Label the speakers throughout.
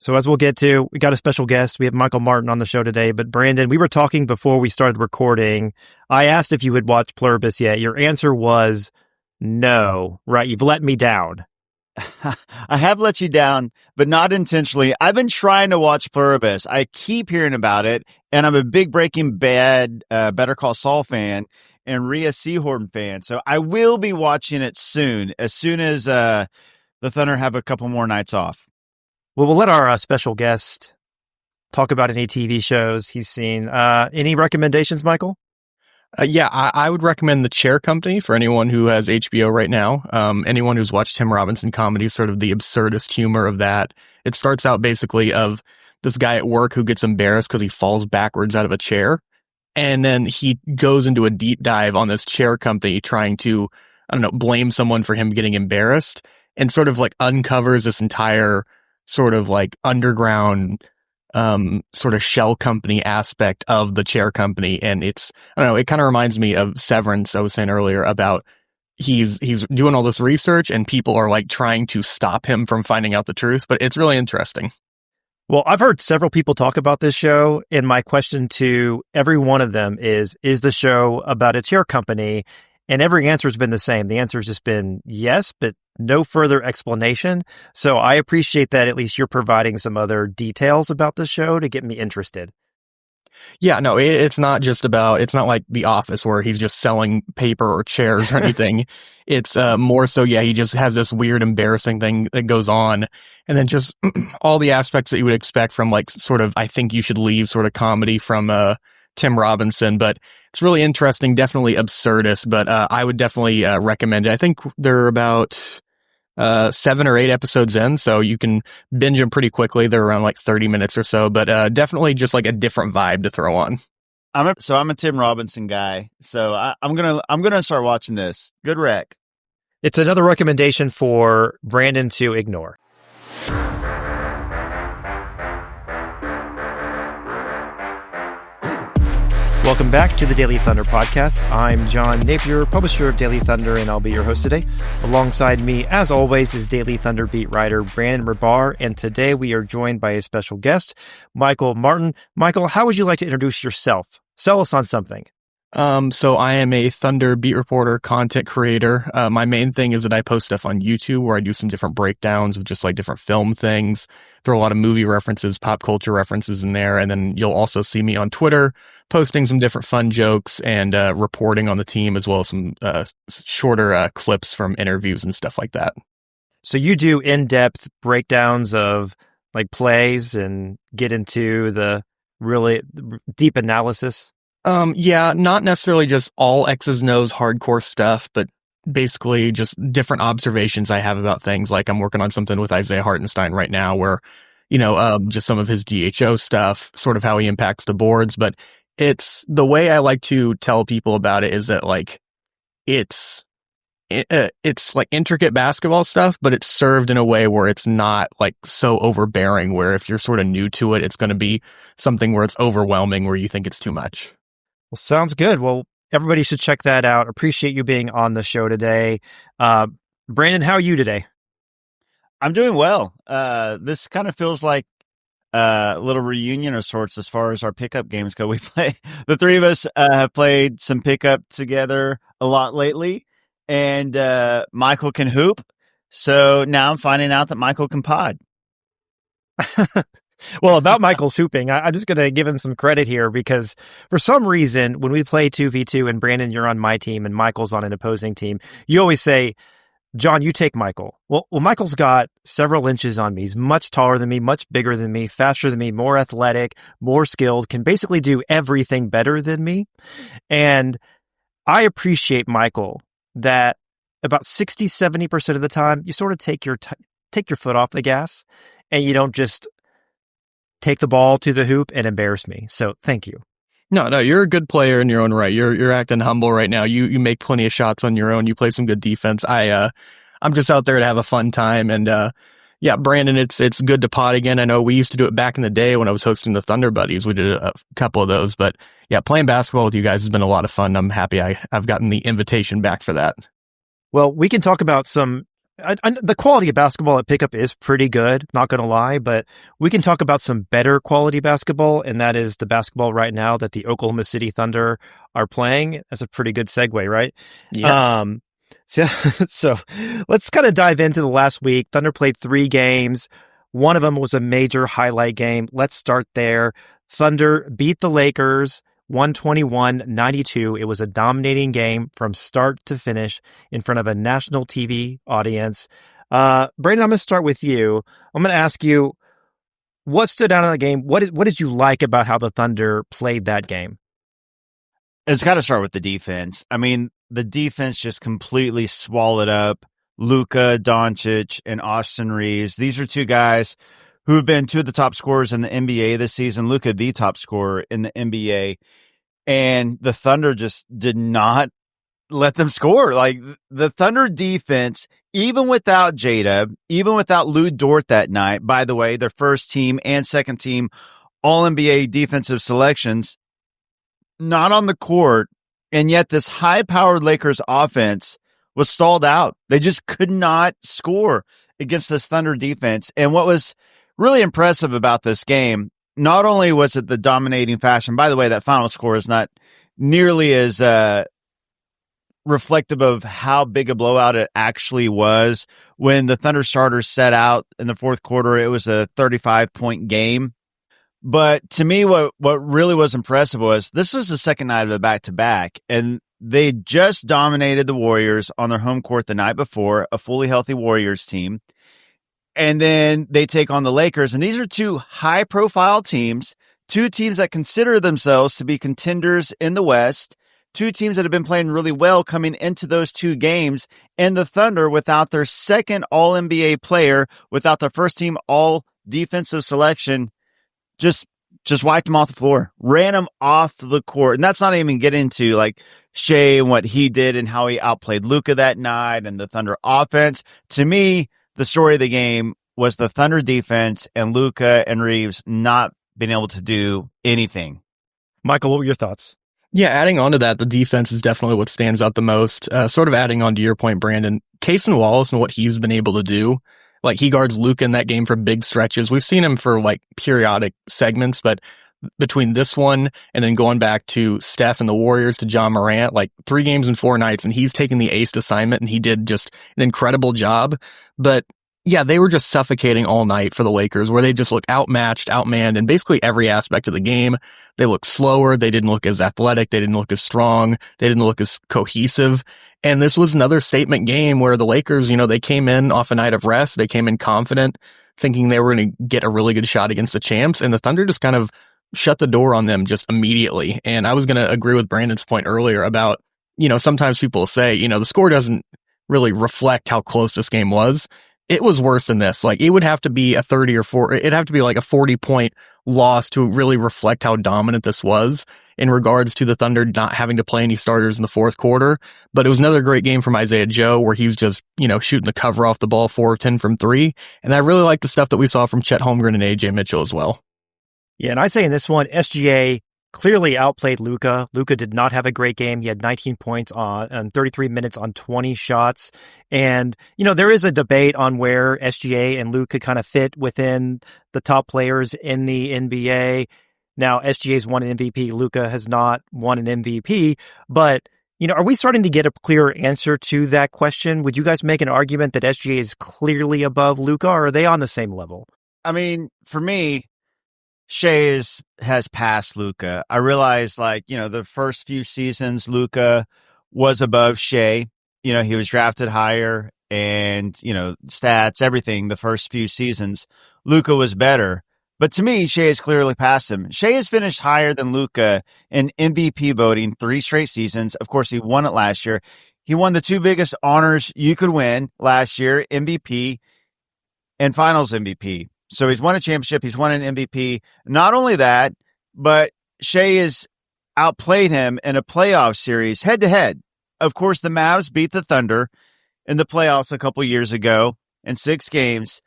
Speaker 1: So as we'll get to, we got a special guest. We have Michael Martin on the show today. But Brandon, we were talking before we started recording. I asked if you had watched Pluribus yet. Your answer was no, right? You've let me down.
Speaker 2: I have let you down, but not intentionally. I've been trying to watch Pluribus. I keep hearing about it, and I'm a big Breaking Bad, Better Call Saul fan and Rhea Seehorn fan. So I will be watching it soon as the Thunder have a couple more nights off.
Speaker 1: Well, we'll let our special guest talk about any TV shows he's seen. Any recommendations, Michael?
Speaker 3: I would recommend The Chair Company for anyone who has HBO right now. Anyone who's watched Tim Robinson comedy, sort of the absurdist humor of that. It starts out basically of this guy at work who gets embarrassed because he falls backwards out of a chair. And then he goes into a deep dive on this chair company trying to, blame someone for him getting embarrassed, and sort of like uncovers this entire sort of like underground sort of shell company aspect of the chair company. And it kind of reminds me of Severance. I was saying earlier about he's doing all this research and people are like trying to stop him from finding out the truth, but it's really interesting.
Speaker 1: Well, I've heard several people talk about this show, and my question to every one of them is the show about a chair company? And every answer has been the same. The answer has just been yes, but no further explanation. So I appreciate that at least you're providing some other details about the show to get me interested.
Speaker 3: Yeah, no, it's not like The Office where he's just selling paper or chairs or anything. It's more so, he just has this weird, embarrassing thing that goes on. And then just all the aspects that you would expect from like sort of I Think You Should Leave sort of comedy from Tim Robinson. But it's really interesting, definitely absurdist, but I would definitely recommend it. I think they're about 7 or 8 episodes in, so you can binge them pretty quickly. They're around like 30 minutes or so, but definitely just like a different vibe to throw on.
Speaker 2: I'm a Tim Robinson guy, so I'm gonna start watching this. Good rec.
Speaker 1: It's another recommendation for Brandon to ignore. Welcome back to the Daily Thunder podcast. I'm John Napier, publisher of Daily Thunder, and I'll be your host today. Alongside me, as always, is Daily Thunder beat writer Brandon Rahbar, and today we are joined by a special guest, Michael Martin. Michael, how would you like to introduce yourself? Sell us on something.
Speaker 3: So I am a Thunder beat reporter, content creator. My main thing is that I post stuff on YouTube where I do some different breakdowns of just like different film things. Throw a lot of movie references, pop culture references in there. And then you'll also see me on Twitter posting some different fun jokes and reporting on the team, as well as some shorter clips from interviews and stuff like that.
Speaker 1: So you do in-depth breakdowns of like plays and get into the really deep analysis?
Speaker 3: Not necessarily just all X's and O's hardcore stuff, but basically just different observations I have about things. Like I'm working on something with Isaiah Hartenstein right now where, just some of his DHO stuff, sort of how he impacts the boards. But it's the way I like to tell people about it is that like, it's like intricate basketball stuff, but it's served in a way where it's not like so overbearing, where if you're sort of new to it, it's going to be something where it's overwhelming, where you think it's too much.
Speaker 1: Well, sounds good. Well, everybody should check that out. Appreciate you being on the show today. Brandon, how are you today?
Speaker 2: I'm doing well. This kind of feels like a little reunion of sorts as far as our pickup games go. The three of us have played some pickup together a lot lately, and Michael can hoop. So now I'm finding out that Michael can pod.
Speaker 1: Well, about Michael's hooping, I'm just going to give him some credit here because for some reason, when we play 2v2 and Brandon, you're on my team and Michael's on an opposing team, you always say, John, you take Michael. Well, Michael's got several inches on me. He's much taller than me, much bigger than me, faster than me, more athletic, more skilled, can basically do everything better than me. And I appreciate, Michael, that about 60, 70% of the time, you sort of take your foot off the gas and you don't just take the ball to the hoop and embarrass me. So thank you.
Speaker 3: No, you're a good player in your own right. You're acting humble right now. You make plenty of shots on your own. You play some good defense. I'm just out there to have a fun time. And Brandon, it's good to pod again. I know we used to do it back in the day when I was hosting the Thunder Buddies. We did a couple of those, but playing basketball with you guys has been a lot of fun. I'm happy I've gotten the invitation back for that.
Speaker 1: Well, we can talk about some The quality of basketball at Pickup is pretty good, not going to lie, but we can talk about some better quality basketball, and that is the basketball right now that the Oklahoma City Thunder are playing. That's a pretty good segue, right?
Speaker 3: Yes.
Speaker 1: So let's kind of dive into the last week. Thunder played 3 games. One of them was a major highlight game. Let's start there. Thunder beat the Lakers 121-92. It was a dominating game from start to finish in front of a national TV audience. Brandon, I'm going to start with you. I'm going to ask you, what stood out in the game? What did you like about how the Thunder played that game?
Speaker 2: It's got to start with the defense. I mean, the defense just completely swallowed up Luka Doncic and Austin Reeves. These are 2 guys who have been 2 of the top scorers in the NBA this season. Luka, the top scorer in the NBA. And the Thunder just did not let them score. Like, the Thunder defense, even without Jada, even without Lou Dort that night, by the way, their first team and second team All-NBA defensive selections, not on the court. And yet this high-powered Lakers offense was stalled out. They just could not score against this Thunder defense. And what was really impressive about this game, not only was it the dominating fashion, by the way, that final score is not nearly as reflective of how big a blowout it actually was. When the Thunder starters set out in the fourth quarter, it was a 35-point game. But to me, what really was impressive was this was the second night of a back-to-back, and they just dominated the Warriors on their home court the night before, a fully healthy Warriors team. And then they take on the Lakers. And these are 2 high-profile teams, 2 teams that consider themselves to be contenders in the West, 2 teams that have been playing really well coming into those 2 games. And the Thunder, without their second All-NBA player, without their first-team All-Defensive selection, just wiped them off the floor, ran them off the court. And that's not even get into, like, Shea and what he did and how he outplayed Luka that night and the Thunder offense. To me, the story of the game was the Thunder defense and Luka and Reeves not being able to do anything.
Speaker 1: Michael, what were your thoughts?
Speaker 3: Yeah, adding on to that, the defense is definitely what stands out the most. Sort of adding on to your point, Brandon, Cason Wallace and what he's been able to do. Like, he guards Luka in that game for big stretches. We've seen him for, like, periodic segments, but between this one and then going back to Steph and the Warriors to John Morant, like 3 games in 4 nights, and he's taken the aced assignment, and he did just an incredible job. But yeah, they were just suffocating all night for the Lakers, where they just looked outmatched, outmanned in basically every aspect of the game. They looked slower. They didn't look as athletic. They didn't look as strong. They didn't look as cohesive. And this was another statement game where the Lakers, they came in off a night of rest. They came in confident, thinking they were going to get a really good shot against the champs. And the Thunder just kind of shut the door on them just immediately. And I was going to agree with Brandon's point earlier about, sometimes people say, the score doesn't really reflect how close this game was. It was worse than this. Like, it would have to be a 30 or 4, it'd have to be like a 40-point loss to really reflect how dominant this was in regards to the Thunder not having to play any starters in the fourth quarter. But it was another great game from Isaiah Joe, where he was just, shooting the cover off the ball, 4 of 10 from 3. And I really like the stuff that we saw from Chet Holmgren and AJ Mitchell as well.
Speaker 1: Yeah, and I say in this one, SGA clearly outplayed Luka. Luka did not have a great game. He had 19 points on 33 minutes on 20 shots. And, there is a debate on where SGA and Luka kind of fit within the top players in the NBA. Now, SGA's won an MVP. Luka has not won an MVP. But, are we starting to get a clearer answer to that question? Would you guys make an argument that SGA is clearly above Luka, or are they on the same level?
Speaker 2: I mean, for me, Shea has passed Luka. I realized, the first few seasons, Luka was above Shea. He was drafted higher and, stats, everything, the first few seasons. Luka was better. But to me, Shea has clearly passed him. Shea has finished higher than Luka in MVP voting 3 straight seasons. Of course, he won it last year. He won the 2 biggest honors you could win last year, MVP and Finals MVP. So he's won a championship. He's won an MVP. Not only that, but Shea has outplayed him in a playoff series head-to-head. Of course, the Mavs beat the Thunder in the playoffs a couple years ago in 6 games.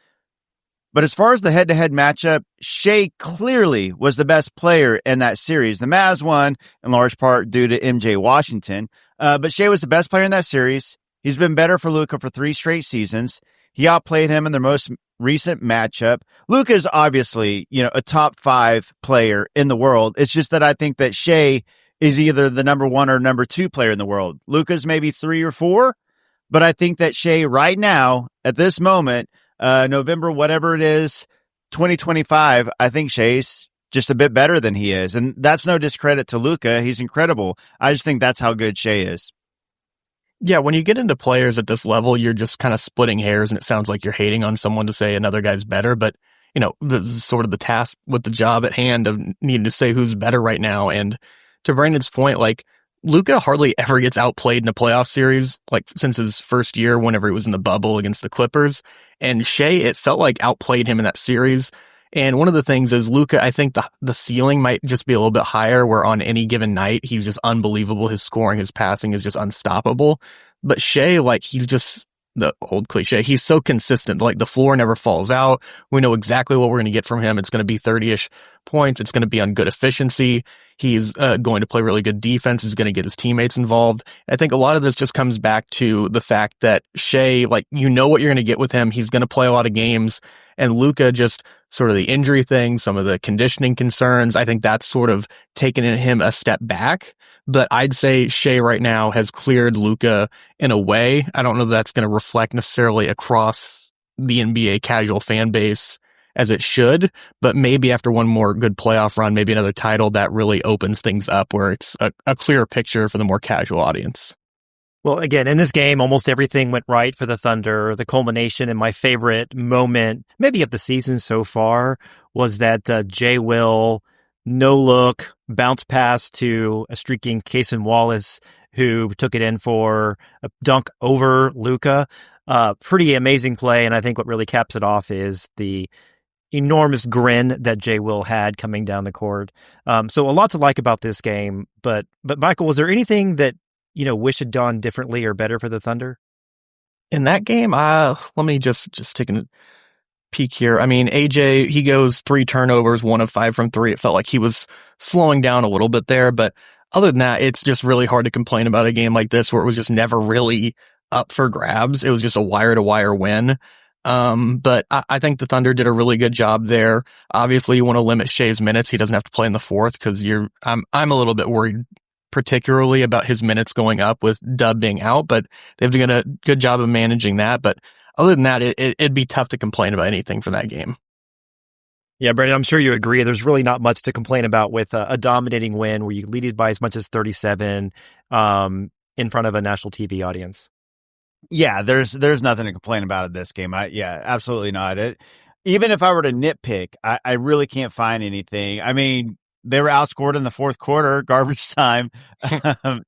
Speaker 2: But as far as the head-to-head matchup, Shea clearly was the best player in that series. The Mavs won in large part due to MJ Washington. But Shea was the best player in that series. He's been better for Luka for 3 straight seasons. He outplayed him in their most recent matchup. Luka is obviously, a top 5 player in the world. It's just that I think that Shea is either the number 1 or number 2 player in the world. Luka's maybe 3 or 4, but I think that Shea right now, at this moment, November, whatever it is, 2025, I think Shea's just a bit better than he is. And that's no discredit to Luka. He's incredible. I just think that's how good Shea is.
Speaker 3: Yeah, when you get into players at this level, you're just kind of splitting hairs, and it sounds like you're hating on someone to say another guy's better. But, this is sort of the task with the job at hand of needing to say who's better right now. And to Brandon's point, Luka hardly ever gets outplayed in a playoff series, since his first year, whenever he was in the bubble against the Clippers. And Shea, it felt like outplayed him in that series. And one of the things is Luka, I think the ceiling might just be a little bit higher, where on any given night, he's just unbelievable. His scoring, his passing is just unstoppable. But Shea, he's just the old cliche. He's so consistent. The floor never falls out. We know exactly what we're going to get from him. It's going to be 30-ish points. It's going to be on good efficiency. He's going to play really good defense. He's going to get his teammates involved. I think a lot of this just comes back to the fact that Shea, what you're going to get with him. He's going to play a lot of games. And Luka, just sort of the injury thing, some of the conditioning concerns, I think that's sort of taken him a step back. But I'd say Shea right now has cleared Luka in a way. I don't know that that's going to reflect necessarily across the NBA casual fan base as it should, but maybe after one more good playoff run, maybe another title, that really opens things up where it's a clearer picture for the more casual audience.
Speaker 1: Well, again, in this game, almost everything went right for the Thunder. The culmination and my favorite moment, maybe of the season so far, was that Jay Will, no look, bounce pass to a streaking Cason Wallace, who took it in for a dunk over Luka. Pretty amazing play, and I think what really caps it off is the enormous grin that Jay Will had coming down the court. So a lot to like about this game. But Michael, was there anything that wish had gone differently or better for the Thunder?
Speaker 3: In that game, let me just take a peek here. I mean, AJ, he goes 3 turnovers, 1 of 5 from 3. It felt like he was slowing down a little bit there. But other than that, it's just really hard to complain about a game like this where it was just never really up for grabs. It was just a wire-to-wire win. But I think the Thunder did a really good job there. Obviously, you want to limit Shea's minutes. He doesn't have to play in the fourth because I'm a little bit worried particularly about his minutes going up with Dub being out, but they've done a good job of managing that. But other than that, it'd be tough to complain about anything from that game.
Speaker 1: Yeah, Brandon, I'm sure you agree. There's really not much to complain about with a dominating win where you lead it by as much as 37 in front of a national TV audience.
Speaker 2: Yeah, there's nothing to complain about in this game. Absolutely not. Even if I were to nitpick, I really can't find anything. I mean, they were outscored in the fourth quarter, garbage time. It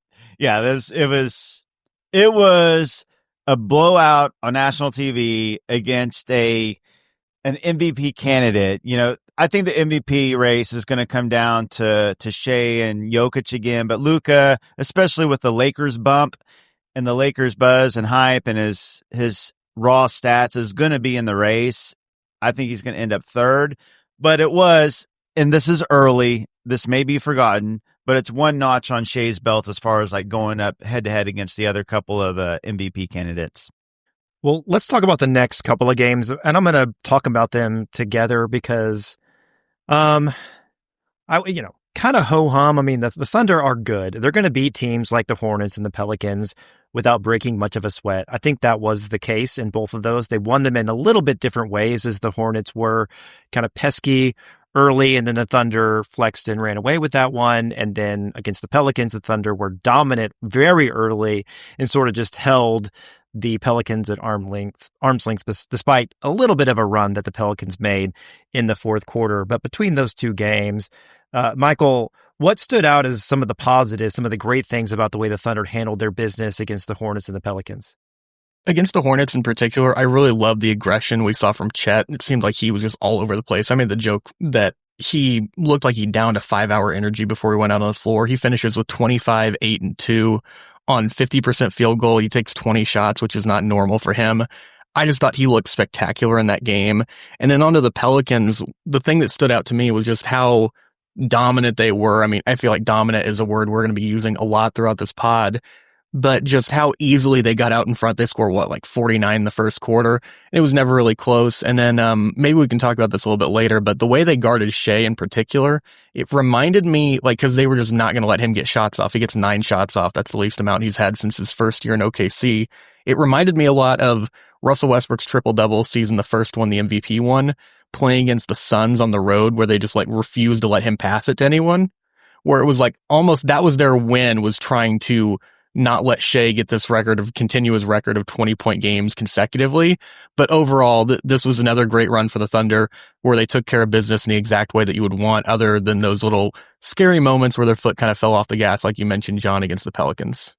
Speaker 2: was a blowout on national TV against an MVP candidate. I think the MVP race is going to come down to Shea and Jokic again, but Luka, especially with the Lakers bump and the Lakers buzz and hype and his raw stats, is going to be in the race. I think he's going to end up third, but it was, and this is early, this may be forgotten, but it's one notch on Shea's belt as far as going up head to head against the other couple of MVP candidates.
Speaker 1: Well, let's talk about the next couple of games, and I'm going to talk about them together because, kind of ho-hum. I mean, the Thunder are good. They're going to beat teams like the Hornets and the Pelicans without breaking much of a sweat. I think that was the case in both of those. They won them in a little bit different ways, as the Hornets were kind of pesky early, and then the Thunder flexed and ran away with that one. And then against the Pelicans, the Thunder were dominant very early and sort of just held the Pelicans at arm's length, despite a little bit of a run that the Pelicans made in the fourth quarter. But between those two games, Michael, what stood out as some of the positives, some of the great things about the way the Thunder handled their business against the Hornets and the Pelicans?
Speaker 3: Against the Hornets in particular, I really loved the aggression we saw from Chet. It seemed like he was just all over the place. I made the joke that he looked like he downed a 5-hour energy before he went out on the floor. He finishes with 25, 8, and 2 on 50% field goal. He takes 20 shots, which is not normal for him. I just thought he looked spectacular in that game. And then onto the Pelicans, the thing that stood out to me was just how dominant they were. I mean, I feel like dominant is a word we're going to be using a lot throughout this pod. but just how easily they got out in front. They scored like 49 in the first quarter. And it was never really close. And then maybe we can talk about this a little bit later, but the way they guarded Shea in particular, it reminded me, like, because they were just not going to let him get shots off. He gets 9 shots off. That's the least amount he's had since his first year in OKC. It reminded me a lot of Russell Westbrook's triple-double season, the first one, the MVP one, playing against the Suns on the road, where they just like refused to let him pass it to anyone, where it was like almost that was their win, was trying to not let Shea get this continuous record of 20-point games consecutively. But overall, this was another great run for the Thunder, where they took care of business in the exact way that you would want, other than those little scary moments where their foot kind of fell off the gas, like you mentioned, John, against the Pelicans.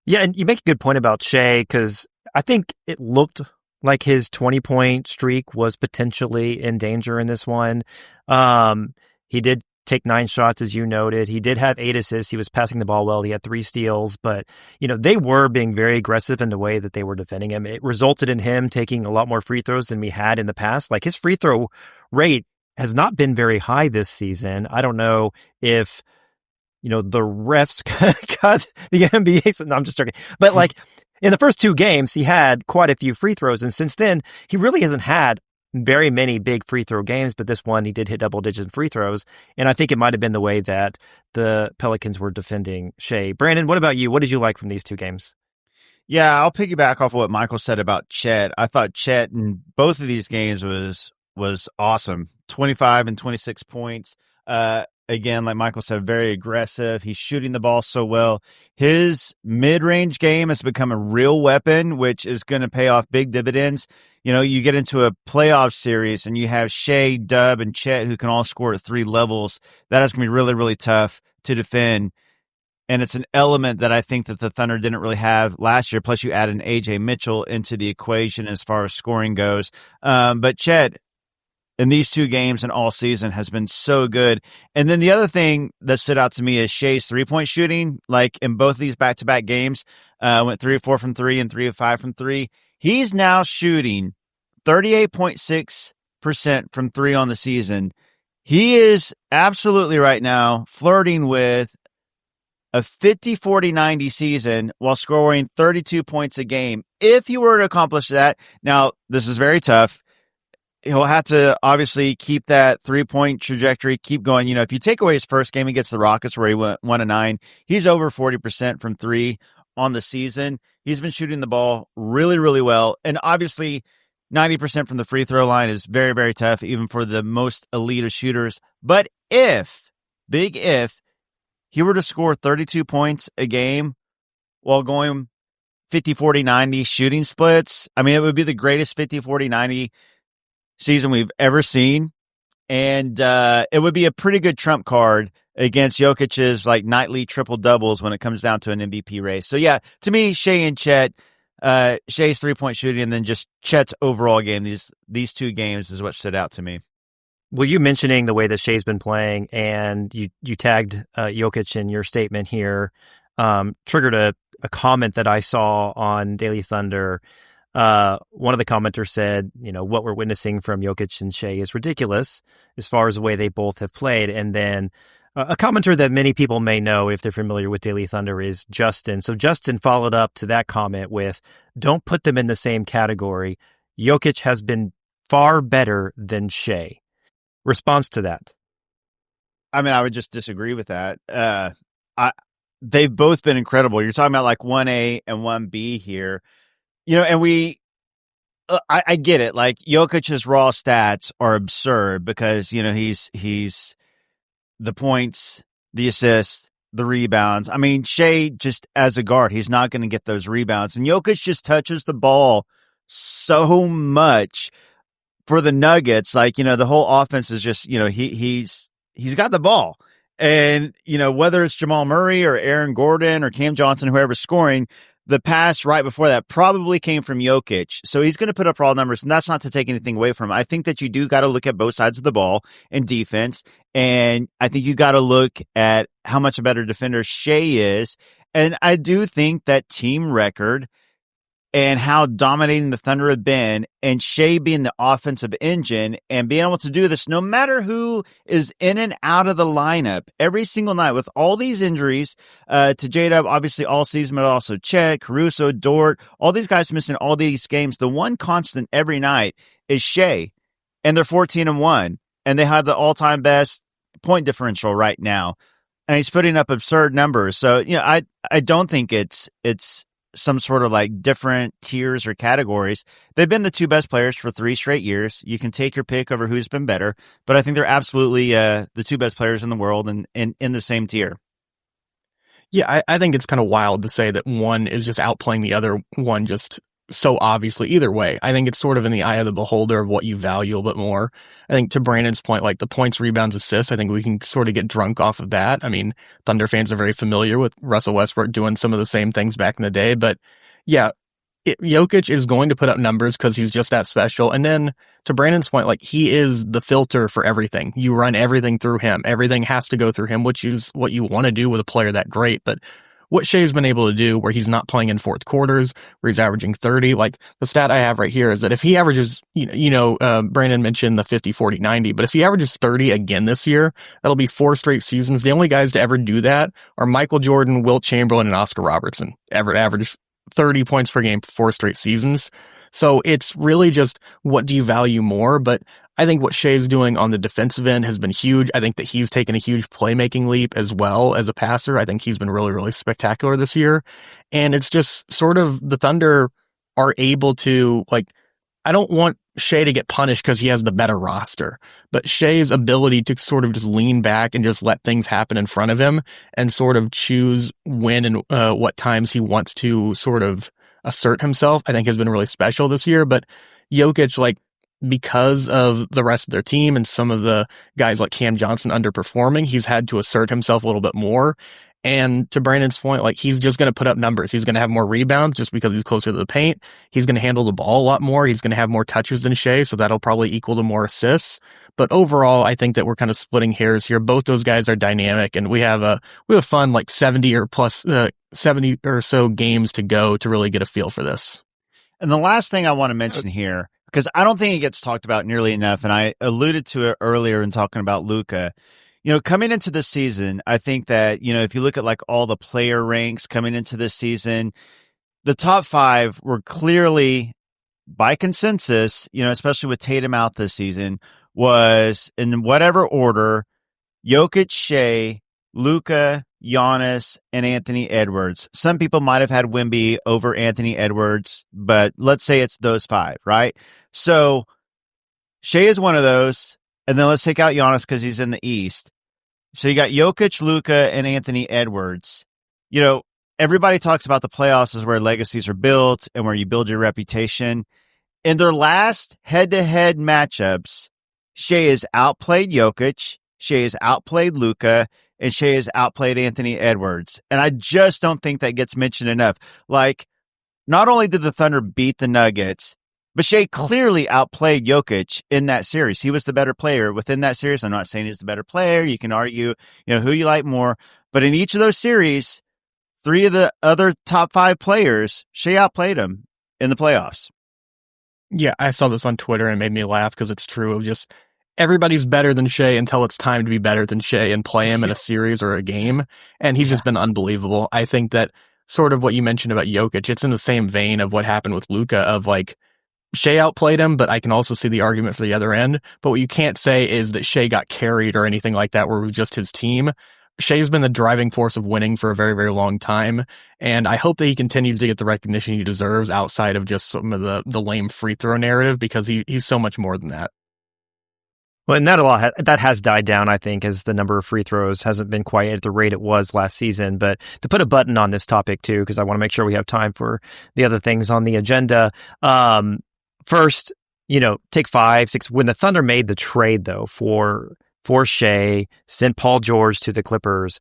Speaker 1: Yeah, and you make a good point about Shea, because I think it looked like his 20-point streak was potentially in danger in this one. He did take 9 shots, as you noted. He did have 8 assists. He was passing the ball well. He had 3 steals, but they were being very aggressive in the way that they were defending him. It resulted in him taking a lot more free throws than we had in the past. Like, his free throw rate has not been very high this season. I don't know if the refs got the NBA. No, I'm just joking. But like in the first 2 games, he had quite a few free throws. And since then, he really hasn't had very many big free throw games. But this one, he did hit double digit free throws. And I think it might have been the way that the Pelicans were defending Shea. Brandon, what about you? What did you like from these 2 games?
Speaker 2: Yeah, I'll piggyback off of what Michael said about Chet. I thought Chet in both of these games was awesome. 25 and 26 points. Again, like Michael said, very aggressive. He's shooting the ball so well. His mid-range game has become a real weapon, which is going to pay off big dividends. You get into a playoff series and you have Shea, Dub, and Chet who can all score at 3 levels. That is going to be really, really tough to defend. And it's an element that I think that the Thunder didn't really have last year. Plus, you add an A.J. Mitchell into the equation as far as scoring goes. But Chet, in these 2 games and all season, has been so good. And then the other thing that stood out to me is Shea's 3-point shooting. Like in both of these back-to-back games, went 3 of 4 from 3 and 3 of 5 from 3. He's now shooting 38.6% from 3 on the season. He is absolutely right now flirting with a 50-40-90 season while scoring 32 points a game. If he were to accomplish that, now this is very tough. He'll have to obviously keep that 3-point trajectory, keep going. If you take away his first game against the Rockets where he went 1-9, he's over 40% from 3 on the season. He's been shooting the ball really, really well. And obviously 90% from the free throw line is very, very tough, even for the most elite of shooters. But big if, he were to score 32 points a game while going 50-40-90 shooting splits, I mean, it would be the greatest 50-40-90 season we've ever seen. And it would be a pretty good trump card against Jokic's like nightly triple doubles when it comes down to an MVP race. So yeah, to me, Shea and Chet, Shea's 3-point shooting and then just Chet's overall game, these 2 games is what stood out to me.
Speaker 1: Well, you mentioning the way that Shea's been playing, and you tagged Jokic in your statement here, triggered a comment that I saw on Daily Thunder. One of the commenters said, what we're witnessing from Jokic and Shea is ridiculous as far as the way they both have played. And then a commenter that many people may know if they're familiar with Daily Thunder is Justin. So Justin followed up to that comment with, don't put them in the same category. Jokic has been far better than Shea. Response to that?
Speaker 2: I mean, I would just disagree with that. They've both been incredible. You're talking about like 1A and 1B here. And I get it. Like Jokic's raw stats are absurd because, he's the points, the assists, the rebounds. I mean, Shea just as a guard, he's not going to get those rebounds. And Jokic just touches the ball so much for the Nuggets. Like, the whole offense is just, he's got the ball. And, whether it's Jamal Murray or Aaron Gordon or Cam Johnson, whoever's scoring, the pass right before that probably came from Jokic. So he's going to put up raw numbers, and that's not to take anything away from him. I think that you do got to look at both sides of the ball in defense, and I think you got to look at how much a better defender Shea is. And I do think that team record and how dominating the Thunder have been, and Shea being the offensive engine and being able to do this no matter who is in and out of the lineup every single night with all these injuries to J-Dub, obviously all season, but also Chet, Caruso, Dort, all these guys missing all these games. The one constant every night is Shea, and they're 14-1, and they have the all-time best point differential right now, and he's putting up absurd numbers. So, I don't think it's some sort of like different tiers or categories. They've been the two best players for 3 straight years. You can take your pick over who's been better, but I think they're absolutely the two best players in the world and in the same tier.
Speaker 3: Yeah, I think it's kind of wild to say that one is just outplaying the other one just so obviously either way. I think it's sort of in the eye of the beholder of what you value a bit more. I think to Brandon's point, like the points, rebounds, assists, I think we can sort of get drunk off of that. I mean, Thunder fans are very familiar with Russell Westbrook doing some of the same things back in the day, but yeah, Jokic is going to put up numbers because he's just that special. And then to Brandon's point, like he is the filter for everything. You run everything through him. Everything has to go through him, which is what you want to do with a player that great. But what Shea's been able to do where he's not playing in fourth quarters, where he's averaging 30, like the stat I have right here is that if he averages, Brandon mentioned the 50, 40, 90, but if he averages 30 again this year, that'll be 4 straight seasons. The only guys to ever do that are Michael Jordan, Wilt Chamberlain, and Oscar Robertson, ever averaged 30 points per game for 4 straight seasons. So it's really just what do you value more? But I think what Shea's doing on the defensive end has been huge. I think that he's taken a huge playmaking leap as well as a passer. I think he's been really, really spectacular this year. And it's just sort of the Thunder are able to, like, I don't want Shea to get punished because he has the better roster, but Shea's ability to sort of just lean back and just let things happen in front of him and sort of choose when and what times he wants to sort of assert himself, I think has been really special this year. But Jokic, like, because of the rest of their team and some of the guys like Cam Johnson underperforming, he's had to assert himself a little bit more. And to Brandon's point, like he's just going to put up numbers. He's going to have more rebounds just because he's closer to the paint. He's going to handle the ball a lot more. He's going to have more touches than Shea, so that'll probably equal to more assists. But overall, I think that we're kind of splitting hairs here. Both those guys are dynamic, and we have fun like 70 or so games to go to really get a feel for this.
Speaker 2: And the last thing I want to mention here, because I don't think it gets talked about nearly enough, and I alluded to it earlier in talking about Luka. Coming into this season, I think that, if you look at like all the player ranks coming into this season, the top 5 were clearly by consensus, especially with Tatum out this season, was in whatever order: Jokic, Shea, Luka, Giannis, and Anthony Edwards. Some people might have had Wemby over Anthony Edwards, but let's say it's those 5, right? So Shea is one of those, and then let's take out Giannis because he's in the East. So you got Jokic, Luka, and Anthony Edwards. Everybody talks about the playoffs as where legacies are built and where you build your reputation. In their last head-to-head matchups, Shea has outplayed Jokic, Shea has outplayed Luka, and Shea has outplayed Anthony Edwards. And I just don't think that gets mentioned enough. Like, not only did the Thunder beat the Nuggets, but Shea clearly outplayed Jokic in that series. He was the better player within that series. I'm not saying he's the better player. You can argue, who you like more. But in each of those series, 3 of the other top 5 players, Shea outplayed him in the playoffs.
Speaker 3: Yeah, I saw this on Twitter and it made me laugh because it's true of just everybody's better than Shea until it's time to be better than Shea and play him in a series or a game. And he's just been unbelievable. I think that sort of what you mentioned about Jokic, it's in the same vein of what happened with Luka of like, Shea outplayed him, but I can also see the argument for the other end. But what you can't say is that Shea got carried or anything like that where it was just his team. Shea's been the driving force of winning for a very, very long time. And I hope that he continues to get the recognition he deserves outside of just some of the lame free throw narrative because he's so much more than that.
Speaker 1: Well, and that has died down, I think, as the number of free throws hasn't been quite at the rate it was last season. But to put a button on this topic, too, because I want to make sure we have time for the other things on the agenda. First, take 5, 6. When the Thunder made the trade, though, for Shea, sent Paul George to the Clippers,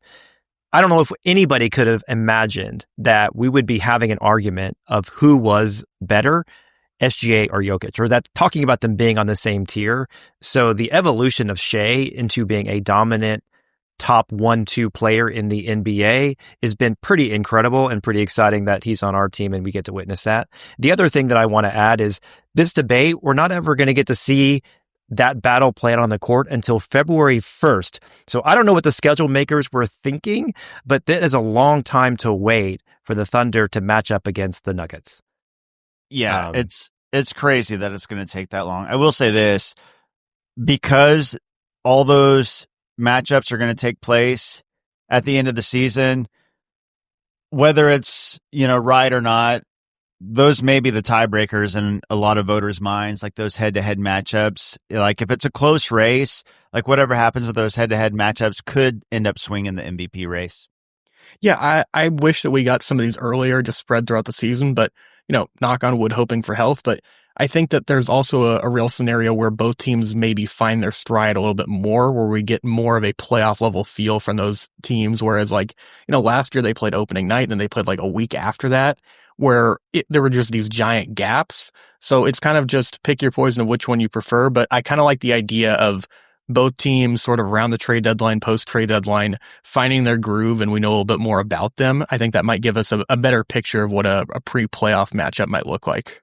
Speaker 1: I don't know if anybody could have imagined that we would be having an argument of who was better, SGA or Jokic, or that talking about them being on the same tier. So the evolution of Shea into being a dominant top 1-2 player in the NBA has been pretty incredible and pretty exciting that he's on our team and we get to witness that. The other thing that I want to add is this debate, we're not ever going to get to see that battle played on the court until February 1st. So I don't know what the schedule makers were thinking, but that is a long time to wait for the Thunder to match up against the Nuggets.
Speaker 2: Yeah, it's crazy that it's going to take that long. I will say this, because all those matchups are going to take place at the end of the season, whether it's, right or not, those may be the tiebreakers in a lot of voters' minds, like those head-to-head matchups. Like if it's a close race, like whatever happens with those head-to-head matchups could end up swinging the MVP race.
Speaker 3: Yeah, I wish that we got some of these earlier, just spread throughout the season, but, knock on wood, hoping for health. But I think that there's also a real scenario where both teams maybe find their stride a little bit more, where we get more of a playoff level feel from those teams. Whereas last year they played opening night and then they played like a week after that, where there were just these giant gaps. So it's kind of just pick your poison of which one you prefer. But I kind of like the idea of both teams sort of around the trade deadline, post-trade deadline, finding their groove, and we know a little bit more about them. I think that might give us a better picture of what a pre-playoff matchup might look like.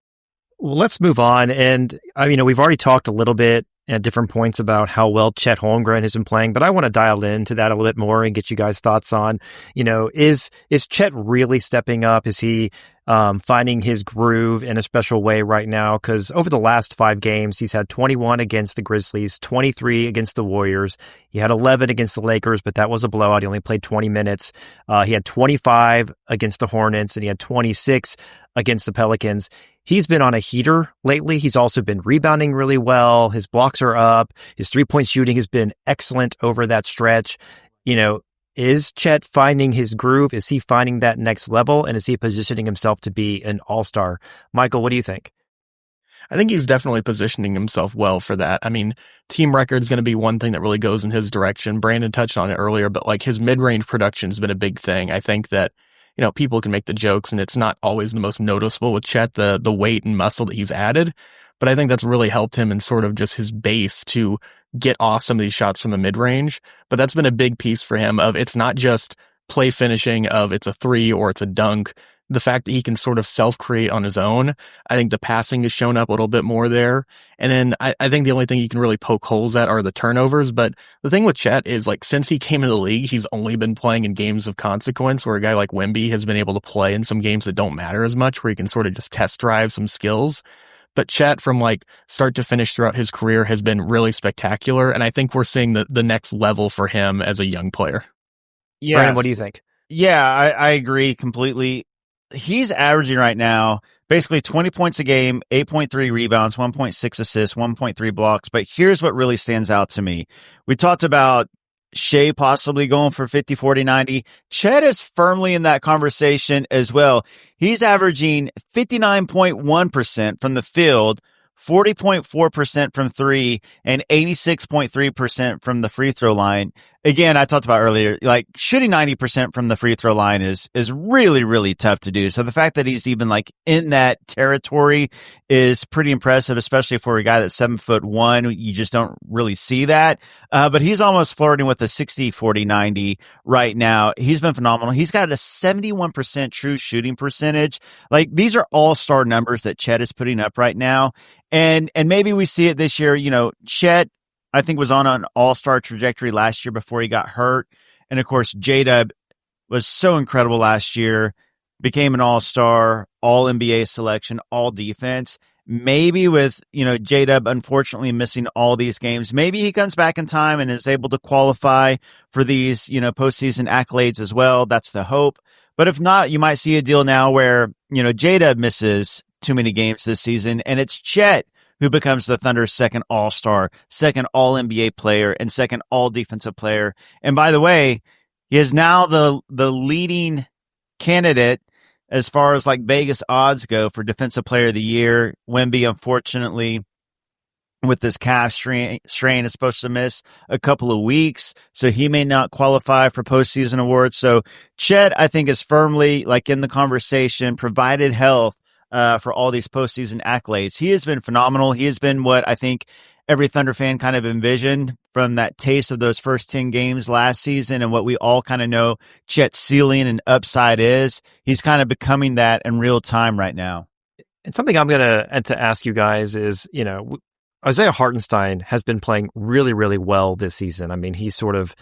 Speaker 1: Well, let's move on. And, we've already talked a little bit at different points about how well Chet Holmgren has been playing, but I want to dial into that a little bit more and get you guys' thoughts on, is Chet really stepping up? Is he finding his groove in a special way right now? Because over the last 5 games, he's had 21 against the Grizzlies, 23 against the Warriors. He had 11 against the Lakers, but that was a blowout. He only played 20 minutes. He had 25 against the Hornets, and he had 26 against the Pelicans. He's been on a heater lately. He's also been rebounding really well. His blocks are up. His three-point shooting has been excellent over that stretch. Is Chet finding his groove? Is he finding that next level? And is he positioning himself to be an all-star? Michael, what do you think?
Speaker 3: I think he's definitely positioning himself well for that. I mean, team record is going to be one thing that really goes in his direction. Brandon touched on it earlier, but his mid-range production has been a big thing. I think that people can make the jokes, and it's not always the most noticeable with Chet, the weight and muscle that he's added. But I think that's really helped him in sort of just his base to get off some of these shots from the mid-range. But that's been a big piece for him of it's not just play finishing of it's a three or it's a dunk. The fact that he can sort of self-create on his own, I think the passing has shown up a little bit more there. And then I think the only thing you can really poke holes at are the turnovers. But the thing with Chet is since he came into the league, he's only been playing in games of consequence, where a guy like Wemby has been able to play in some games that don't matter as much, where he can sort of just test drive some skills. But Chet from start to finish throughout his career has been really spectacular. And I think we're seeing the next level for him as a young player.
Speaker 1: Yeah. Brandon, what do you think?
Speaker 2: Yeah, I agree completely. He's averaging right now basically 20 points a game, 8.3 rebounds, 1.6 assists, 1.3 blocks. But here's what really stands out to me. We talked about Shea possibly going for 50, 40, 90. Chet is firmly in that conversation as well. He's averaging 59.1% from the field, 40.4% from three, and 86.3% from the free throw line. Again, I talked about earlier, shooting 90% from the free throw line is really, really tough to do. So the fact that he's even in that territory is pretty impressive, especially for a guy that's 7'1". You just don't really see that. But he's almost flirting with a 60, 40, 90 right now. He's been phenomenal. He's got a 71% true shooting percentage. These are all-star numbers that Chet is putting up right now. And maybe we see it this year. Chet, I think, was on an all-star trajectory last year before he got hurt. And of course, J-Dub was so incredible last year, became an all-star, all-NBA selection, all defense. Maybe with, J-Dub unfortunately missing all these games, maybe he comes back in time and is able to qualify for these, postseason accolades as well. That's the hope. But if not, you might see a deal now where, J-Dub misses too many games this season, and it's Chet who becomes the Thunder's second all-star, second all-NBA player, and second all-defensive player. And by the way, he is now the leading candidate as far as Vegas odds go for Defensive Player of the Year. Wemby, unfortunately, with this calf strain, is supposed to miss a couple of weeks, so he may not qualify for postseason awards. So Chet, I think, is firmly in the conversation, provided health, for all these postseason accolades. He has been phenomenal. He has been what I think every Thunder fan kind of envisioned from that taste of those first 10 games last season and what we all kind of know Chet's ceiling and upside is. He's kind of becoming that in real time right now.
Speaker 1: And something I'm going to ask you guys is, Isaiah Hartenstein has been playing really, really well this season. I mean, he's sort of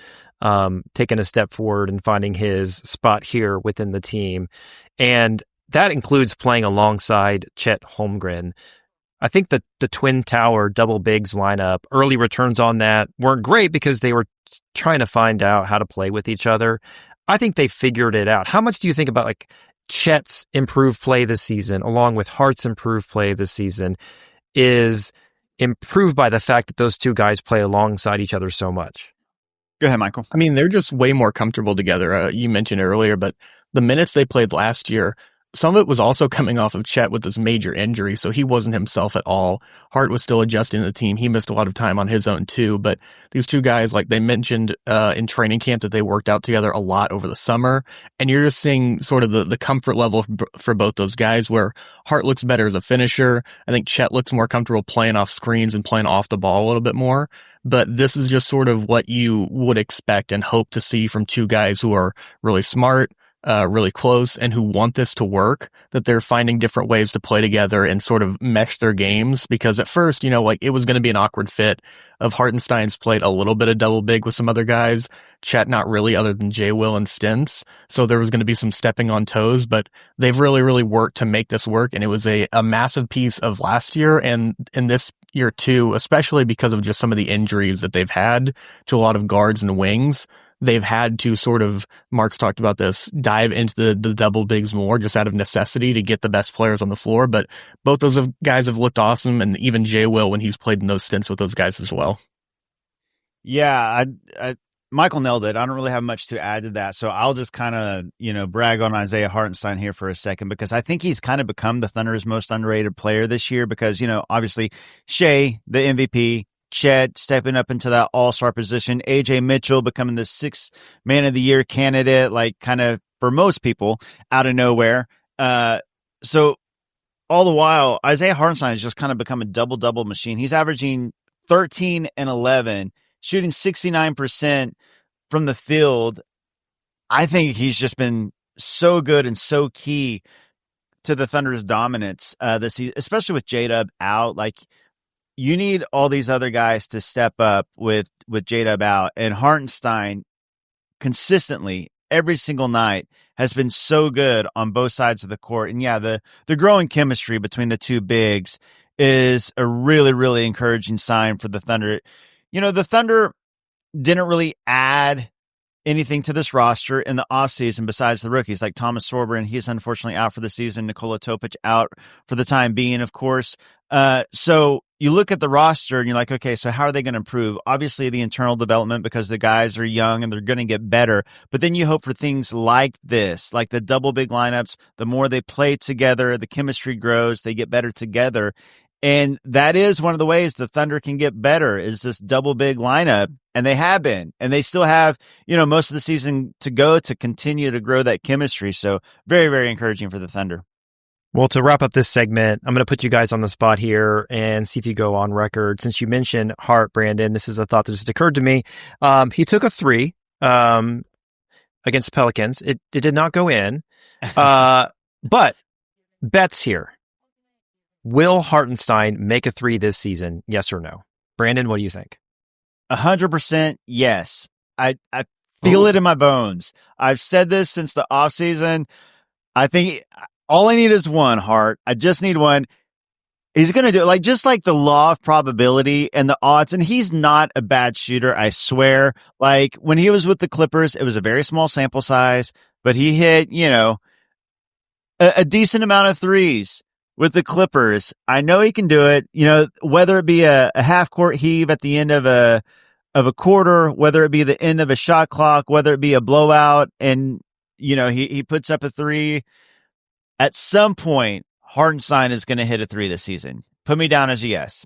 Speaker 1: taken a step forward and finding his spot here within the team. And that includes playing alongside Chet Holmgren. I think that the Twin Tower double bigs lineup, early returns on that weren't great because they were trying to find out how to play with each other. I think they figured it out. How much do you think about like Chet's improved play this season, along with Hart's improved play this season, is improved by the fact that those two guys play alongside each other so much?
Speaker 2: Go ahead, Michael.
Speaker 3: I mean, they're just way more comfortable together. You mentioned earlier, but the minutes they played last year, some of it was also coming off of Chet with this major injury, so he wasn't himself at all. Hart was still adjusting to the team. He missed a lot of time on his own too, but these two guys, like they mentioned in training camp, that they worked out together a lot over the summer, and you're just seeing sort of the comfort level for both those guys, where Hart looks better as a finisher. I think Chet looks more comfortable playing off screens and playing off the ball a little bit more. But this is just sort of what you would expect and hope to see from two guys who are really smart, really close, and who want this to work, that they're finding different ways to play together and sort of mesh their games. Because at first, like it was going to be an awkward fit of Hartenstein's played a little bit of double big with some other guys, Chet not really, other than J. Will and Stints. So there was going to be some stepping on toes, but they've really, really worked to make this work. And it was a massive piece of last year and in this year too, especially because of just some of the injuries that they've had to a lot of guards and wings. They've had to sort of, Mark's talked about this, dive into the double bigs more just out of necessity to get the best players on the floor. But both those guys have looked awesome, and even J. Will when he's played in those stints with those guys as well.
Speaker 2: Yeah, Michael nailed it. I don't really have much to add to that. So I'll just kind of, brag on Isaiah Hartenstein here for a second, because I think he's kind of become the Thunder's most underrated player this year because, obviously Shea, the MVP, Chet stepping up into that all-star position, AJ Mitchell becoming the 6th man of the year candidate, like kind of for most people out of nowhere. So all the while, Isaiah Hartenstein has just kind of become a double-double machine. He's averaging 13 and 11, shooting 69% from the field. I think he's just been so good and so key to the Thunder's dominance this season, especially with J-Dub out. Like, you need all these other guys to step up with J-Dub out. And Hartenstein consistently, every single night, has been so good on both sides of the court. And yeah, the growing chemistry between the two bigs is a really, really encouraging sign for the Thunder. The Thunder didn't really add anything to this roster in the offseason besides the rookies, like Thomas Sorber, and he's unfortunately out for the season. Nikola Topic out for the time being, of course. So you look at the roster and you're like, okay, so how are they going to improve? Obviously the internal development, because the guys are young and they're going to get better. But then you hope for things like this, like the double big lineups. The more they play together, the chemistry grows, they get better together. And that is one of the ways the Thunder can get better, is this double big lineup. And they have been, and they still have, most of the season to go to continue to grow that chemistry. So very, very encouraging for the Thunder.
Speaker 1: Well, to wrap up this segment, I'm going to put you guys on the spot here and see if you go on record. Since you mentioned Hart, Brandon, this is a thought that just occurred to me. He took a 3 against the Pelicans. It did not go in. But bets here. Will Hartenstein make a 3 this season? Yes or no? Brandon, what do you think?
Speaker 2: 100% yes. I feel it in my bones. I've said this since the offseason. I think all I need is one, Hart. I just need one. He's going to do it, just like the law of probability and the odds. And he's not a bad shooter, I swear. Like when he was with the Clippers, it was a very small sample size, but he hit, a decent amount of threes with the Clippers. I know he can do it, whether it be a half court heave at the end of a quarter, whether it be the end of a shot clock, whether it be a blowout, and, he puts up a 3. At some point, Hartenstein is going to hit a 3 this season. Put me down as a yes.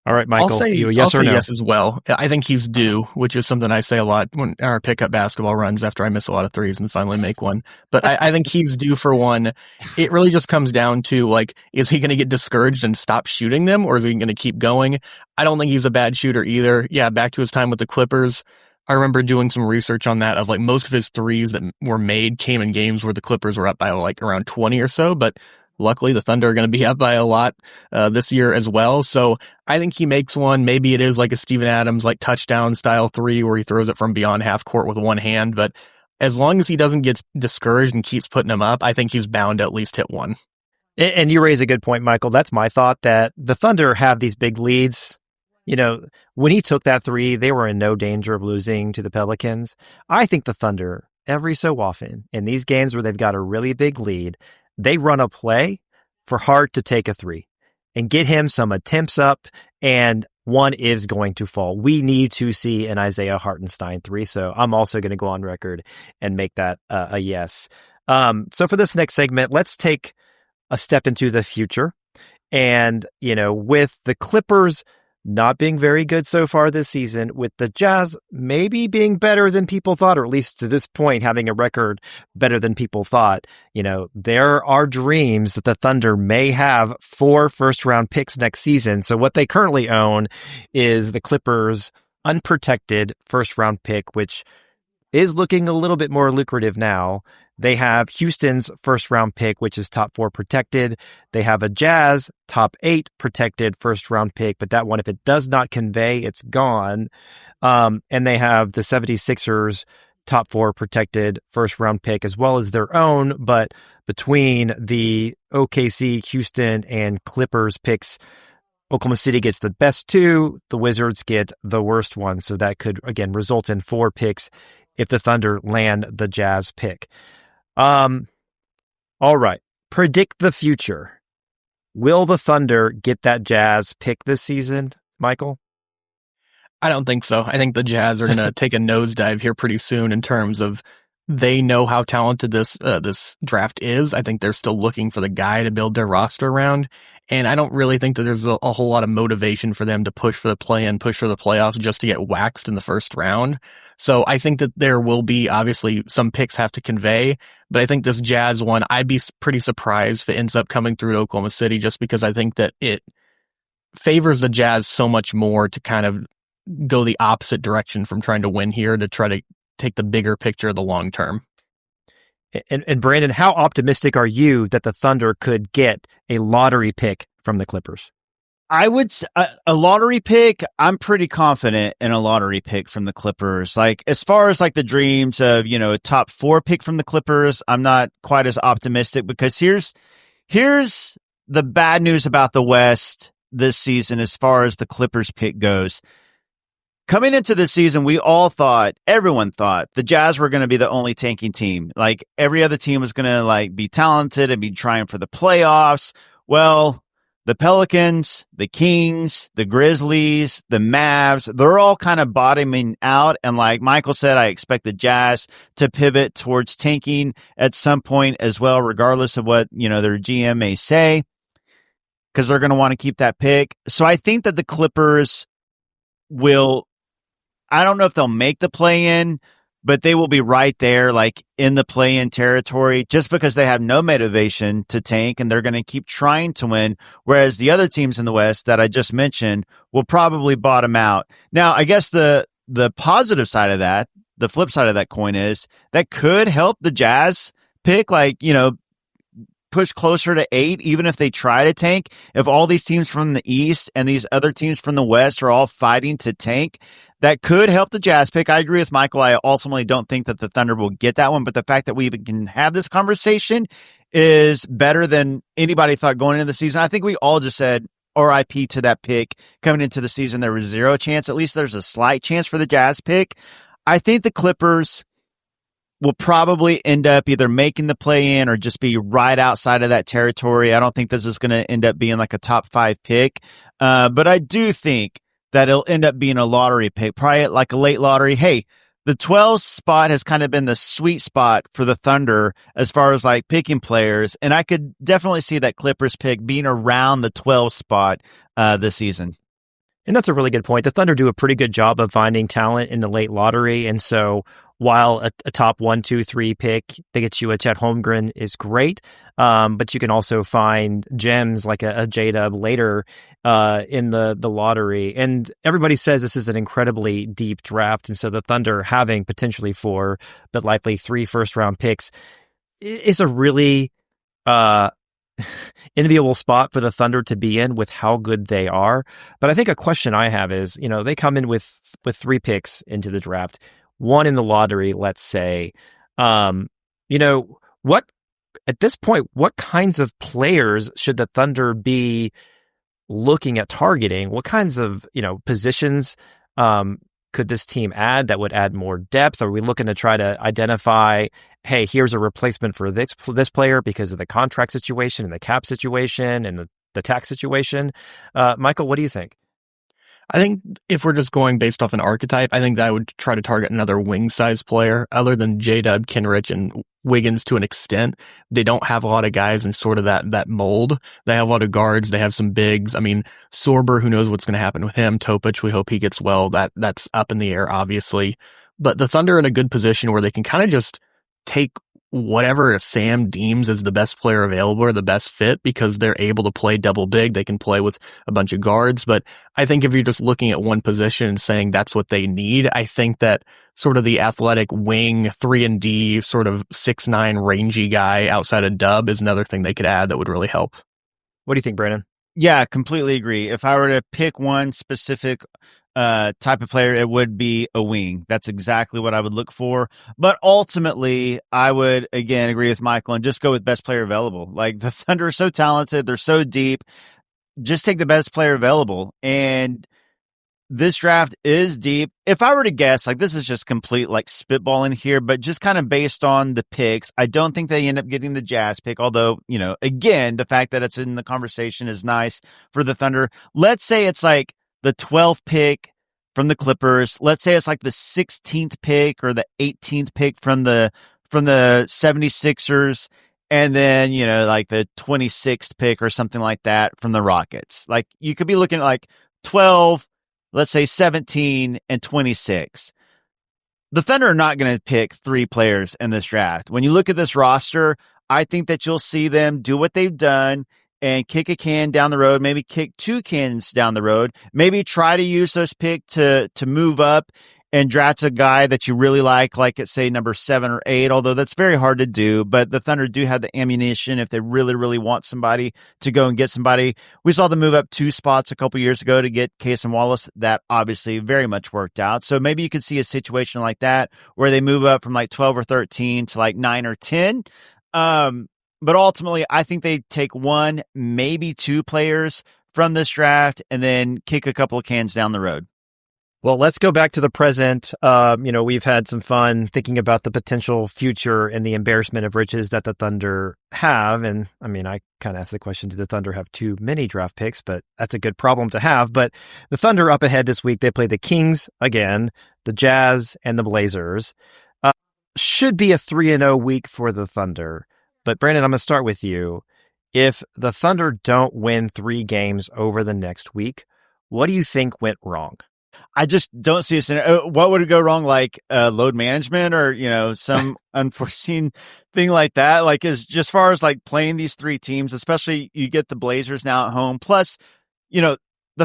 Speaker 1: All right, Michael,
Speaker 3: I'll
Speaker 1: you a yes
Speaker 3: say
Speaker 1: or no?
Speaker 3: yes as well. I think he's due, which is something I say a lot when our pickup basketball runs after I miss a lot of threes and finally make one. But I think he's due for one. It really just comes down to, like, is he going to get discouraged and stop shooting them, or is he going to keep going? I don't think he's a bad shooter either. Yeah, back to his time with the Clippers. I remember doing some research on that of, like, most of his threes that were made came in games where the Clippers were up by like around 20 or so, but luckily the Thunder are going to be up by a lot this year as well. So I think he makes one. Maybe it is like a Steven Adams, like touchdown style three where he throws it from beyond half court with one hand. But as long as he doesn't get discouraged and keeps putting them up, I think he's bound to at least hit one.
Speaker 1: And you raise a good point, Michael. That's my thought, that the Thunder have these big leads. You know, when he took that three, they were in no danger of losing to the Pelicans. I think the Thunder, every so often, in these games where they've got a really big lead, they run a play for Hart to take a three and get him some attempts up, and one is going to fall. We need to see an Isaiah Hartenstein three, so I'm also going to go on record and make that a yes. So for this next segment, let's take a step into the future. And, you know, with the Clippers not being very good so far this season, with the Jazz maybe being better than people thought, or at least to this point having a record better than people thought, you know, there are dreams that the Thunder may have 4 first-round picks next season. So what they currently own is the Clippers' unprotected first-round pick, which is looking a little bit more lucrative now. They have Houston's first-round pick, which is top 4 protected. They have a Jazz top 8 protected first-round pick, but that one, if it does not convey, it's gone. And they have the 76ers top 4 protected first-round pick, as well as their own. But between the OKC, Houston, and Clippers picks, Oklahoma City gets the best 2. The Wizards get the worst one. So that could, again, result in 4 picks if the Thunder land the Jazz pick. All right. Predict the future. Will the Thunder get that Jazz pick this season, Michael?
Speaker 3: I don't think so. I think the Jazz are going to take a nosedive here pretty soon in terms of they know how talented this draft is. I think they're still looking for the guy to build their roster around. And I don't really think that there's a whole lot of motivation for them to push for the play-in, push for the playoffs just to get waxed in the first round. So I think that there will be, obviously, some picks have to convey, but I think this Jazz one, I'd be pretty surprised if it ends up coming through to Oklahoma City, just because I think that it favors the Jazz so much more to kind of go the opposite direction from trying to win here, to try to take the bigger picture of the long term.
Speaker 1: And Brandon, how optimistic are you that the Thunder could get a lottery pick from the Clippers?
Speaker 2: I would a lottery pick. I'm pretty confident in a lottery pick from the Clippers. Like, as far as like the dreams of, you know, a top 4 pick from the Clippers, I'm not quite as optimistic, because here's the bad news about the West this season as far as the Clippers pick goes. Coming into the season, everyone thought the Jazz were going to be the only tanking team. Like, every other team was going to like be talented and be trying for the playoffs. Well, the Pelicans, the Kings, the Grizzlies, the Mavs, they're all kind of bottoming out. And like Michael said, I expect the Jazz to pivot towards tanking at some point as well, regardless of what, you know, their GM may say, because they're going to want to keep that pick. So I think that the Clippers will, I don't know if they'll make the play-in, but they will be right there, like in the play-in territory, just because they have no motivation to tank and they're going to keep trying to win. Whereas the other teams in the West that I just mentioned will probably bottom out. Now, I guess the positive side of that, the flip side of that coin, is that could help the Jazz pick, like, you know, push closer to 8, even if they try to tank. If all these teams from the East and these other teams from the West are all fighting to tank, that could help the Jazz pick. I agree with Michael. I ultimately don't think that the Thunder will get that one, but the fact that we even can have this conversation is better than anybody thought going into the season. I think we all just said RIP to that pick coming into the season. There was 0 chance. At least there's a slight chance for the Jazz pick. I think the Clippers will probably end up either making the play-in or just be right outside of that territory. I don't think this is going to end up being like a top 5 pick, but I do think that it'll end up being a lottery pick, probably like a late lottery. Hey, the 12th spot has kind of been the sweet spot for the Thunder as far as like picking players, and I could definitely see that Clippers pick being around the 12th spot this season.
Speaker 1: And that's a really good point. The Thunder do a pretty good job of finding talent in the late lottery. And so while a top 1, 2, 3 pick that gets you a Chet Holmgren is great, but you can also find gems like a J-Dub later in the lottery. And everybody says this is an incredibly deep draft. And so the Thunder having potentially 4, but likely 3 first-round picks is a really enviable spot for the Thunder to be in with how good they are. But I think a question I have is, they come in with 3 picks into the draft, 1 in the lottery, let's say. What at this point, what kinds of players should the Thunder be looking at targeting? What kinds of, positions could this team add that would add more depth? Are we looking to try to identify, hey, here's a replacement for this player because of the contract situation and the cap situation and the tax situation? Michael, what do you think?
Speaker 3: I think if we're just going based off an archetype, I think that I would try to target another wing size player other than J-Dub, Kenrich, and Wiggins to an extent. They don't have a lot of guys in sort of that mold. They have a lot of guards. They have some bigs. I mean, Sorber, who knows what's going to happen with him? Topic, we hope he gets well. That's up in the air, obviously. But the Thunder are in a good position where they can kind of just take whatever Sam deems as the best player available or the best fit because they're able to play double big. They can play with a bunch of guards. But I think if you're just looking at one position and saying that's what they need, I think that sort of the athletic wing 3-and-D sort of 6'9" rangy guy outside of Dub is another thing they could add that would really help.
Speaker 1: What do you think, Brandon?
Speaker 2: Yeah, completely agree. If I were to pick one specific type of player, it would be a wing. That's exactly what I would look for. But ultimately, I would, again, agree with Michael and just go with best player available. Like, the Thunder are so talented. They're so deep. Just take the best player available. And this draft is deep. If I were to guess, like, this is just complete, like, spitballing here, but just kind of based on the picks, I don't think they end up getting the Jazz pick. Although, again, the fact that it's in the conversation is nice for the Thunder. Let's say it's like the 12th pick from the Clippers. Let's say it's like the 16th pick or the 18th pick from the 76ers. And then, like the 26th pick or something like that from the Rockets. Like, you could be looking at like 12, let's say 17 and 26. The Thunder are not going to pick 3 players in this draft. When you look at this roster, I think that you'll see them do what they've done and kick a can down the road, maybe kick 2 cans down the road, maybe try to use those picks to move up and draft a guy that you really like at, say, number 7 or 8, although that's very hard to do. But the Thunder do have the ammunition if they really, really want somebody to go and get somebody. We saw them move up 2 spots a couple years ago to get Case and Wallace. That obviously very much worked out. So maybe you could see a situation like that where they move up from like 12 or 13 to like 9 or 10. But ultimately, I think they take 1, maybe 2 players from this draft and then kick a couple of cans down the road.
Speaker 1: Well, let's go back to the present. We've had some fun thinking about the potential future and the embarrassment of riches that the Thunder have. And I mean, I kind of asked the question, do the Thunder have too many draft picks? But that's a good problem to have. But the Thunder up ahead this week, they play the Kings again, the Jazz, and the Blazers. Should be a 3-0 week for the Thunder. But Brandon, I'm going to start with you. If the Thunder don't win 3 games over the next week, what do you think went wrong?
Speaker 2: I just don't see a scenario. What would go wrong? Like load management or, some unforeseen thing like that? Like, as far as like playing these 3 teams, especially you get the Blazers now at home. Plus, the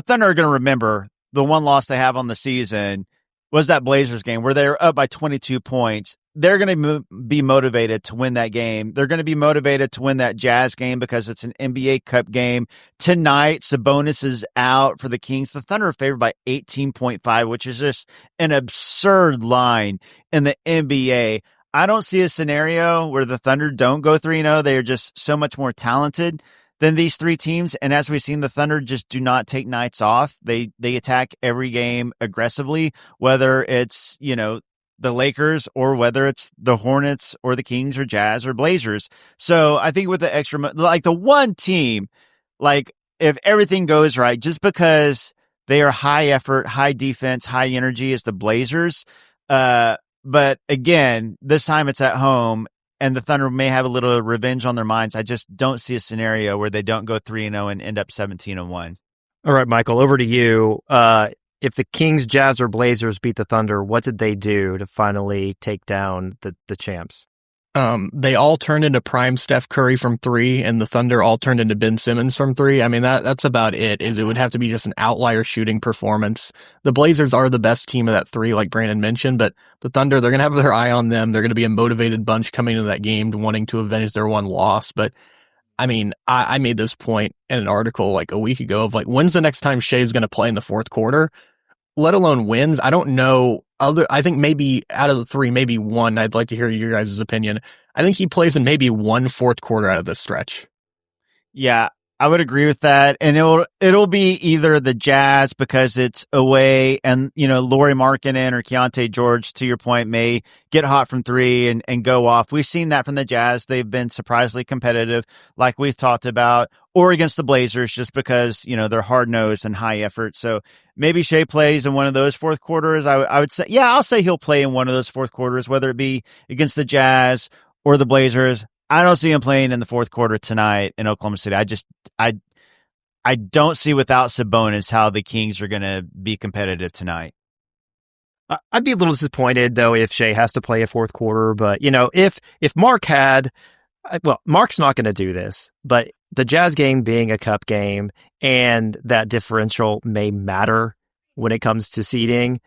Speaker 2: Thunder are going to remember the one loss they have on the season was that Blazers game where they were up by 22 points. They're going to be motivated to win that game. They're going to be motivated to win that Jazz game because it's an NBA Cup game. Tonight, Sabonis is out for the Kings. The Thunder are favored by 18.5, which is just an absurd line in the NBA. I don't see a scenario where the Thunder don't go 3-0. They are just so much more talented than these 3 teams. And as we've seen, the Thunder just do not take nights off. They attack every game aggressively, whether it's, the Lakers or whether it's the Hornets or the Kings or Jazz or Blazers. So I think with the extra, like the one team, like if everything goes right, just because they are high effort, high defense, high energy is the Blazers. But again, this time it's at home and the Thunder may have a little revenge on their minds. I just don't see a scenario where they don't go 3-0 and end up 17-1.
Speaker 1: All right, Michael, over to you. If the Kings, Jazz, or Blazers beat the Thunder, what did they do to finally take down the champs?
Speaker 3: They all turned into prime Steph Curry from 3, and the Thunder all turned into Ben Simmons from 3. I mean, that's about it. It would have to be just an outlier shooting performance. The Blazers are the best team of that 3, like Brandon mentioned, but the Thunder, they're going to have their eye on them. They're going to be a motivated bunch coming into that game wanting to avenge their one loss. But I mean, I made this point in an article like a week ago of like, when's the next time Shea's going to play in the fourth quarter? Let alone wins. I don't know. I think maybe out of the 3, maybe one. I'd like to hear your guys' opinion. I think he plays in maybe one fourth quarter out of this stretch.
Speaker 2: Yeah, I would agree with that. And it'll be either the Jazz because it's away and, Lauri Markkanen or Keontae George, to your point, may get hot from 3 and go off. We've seen that from the Jazz. They've been surprisingly competitive, like we've talked about, or against the Blazers just because, they're hard-nosed and high effort. So maybe Shea plays in one of those fourth quarters. I would say, I'll say he'll play in one of those fourth quarters, whether it be against the Jazz or the Blazers. I don't see him playing in the fourth quarter tonight in Oklahoma City. I don't see without Sabonis how the Kings are going to be competitive tonight.
Speaker 1: I'd be a little disappointed though if Shea has to play a fourth quarter, but if Mark had, well, Mark's not going to do this, but the Jazz game being a cup game and that differential may matter when it comes to seeding,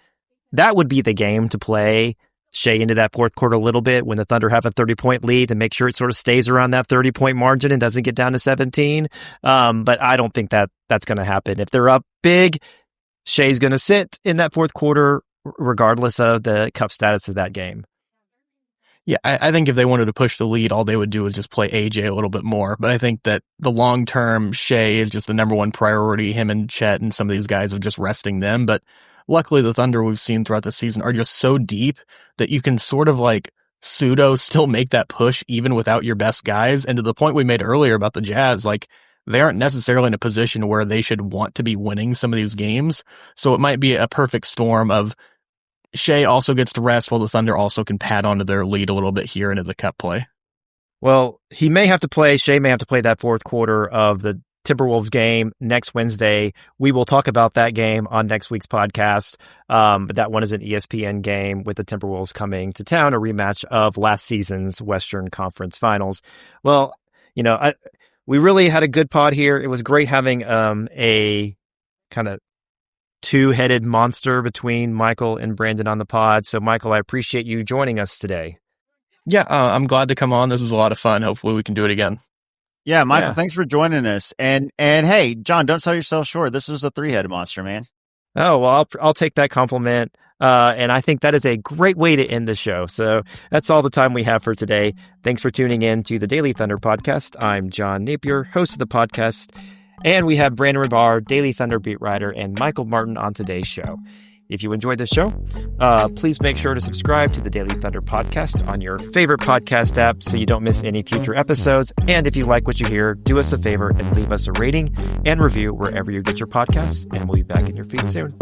Speaker 1: that would be the game to play Shea into that fourth quarter a little bit when the Thunder have a 30-point lead to make sure it sort of stays around that 30-point margin and doesn't get down to 17. But I don't think that's going to happen. If they're up big, Shea's going to sit in that fourth quarter regardless of the cup status of that game.
Speaker 3: Yeah, I think if they wanted to push the lead, all they would do is just play AJ a little bit more. But I think that the long-term Shea is just the number one priority. Him and Chet and some of these guys are just resting them. But luckily, the Thunder we've seen throughout the season are just so deep that you can sort of like pseudo still make that push even without your best guys. And to the point we made earlier about the Jazz, like they aren't necessarily in a position where they should want to be winning some of these games. So it might be a perfect storm of Shea also gets to rest while the Thunder also can pad onto their lead a little bit here into the cup play.
Speaker 1: Well, Shea may have to play that fourth quarter of the Timberwolves game next Wednesday. We will talk about that game on next week's podcast. But that one is an ESPN game with the Timberwolves coming to town, a rematch of last season's Western Conference Finals. Well, we really had a good pod here. It was great having a kind of two-headed monster between Michael and Brandon on the pod. So, Michael, I appreciate you joining us today.
Speaker 3: Yeah, I'm glad to come on. This was a lot of fun. Hopefully we can do it again.
Speaker 2: Yeah, Michael, thanks for joining us. And hey, John, don't sell yourself short. This was a 3-headed monster, man.
Speaker 1: Oh, well, I'll take that compliment. And I think that is a great way to end the show. So that's all the time we have for today. Thanks for tuning in to the Daily Thunder podcast. I'm John Napier, host of the podcast. And we have Brandon Rahbar, Daily Thunder beat writer, and Michael Martin on today's show. If you enjoyed this show, please make sure to subscribe to the Daily Thunder podcast on your favorite podcast app so you don't miss any future episodes. And if you like what you hear, do us a favor and leave us a rating and review wherever you get your podcasts, and we'll be back in your feed soon.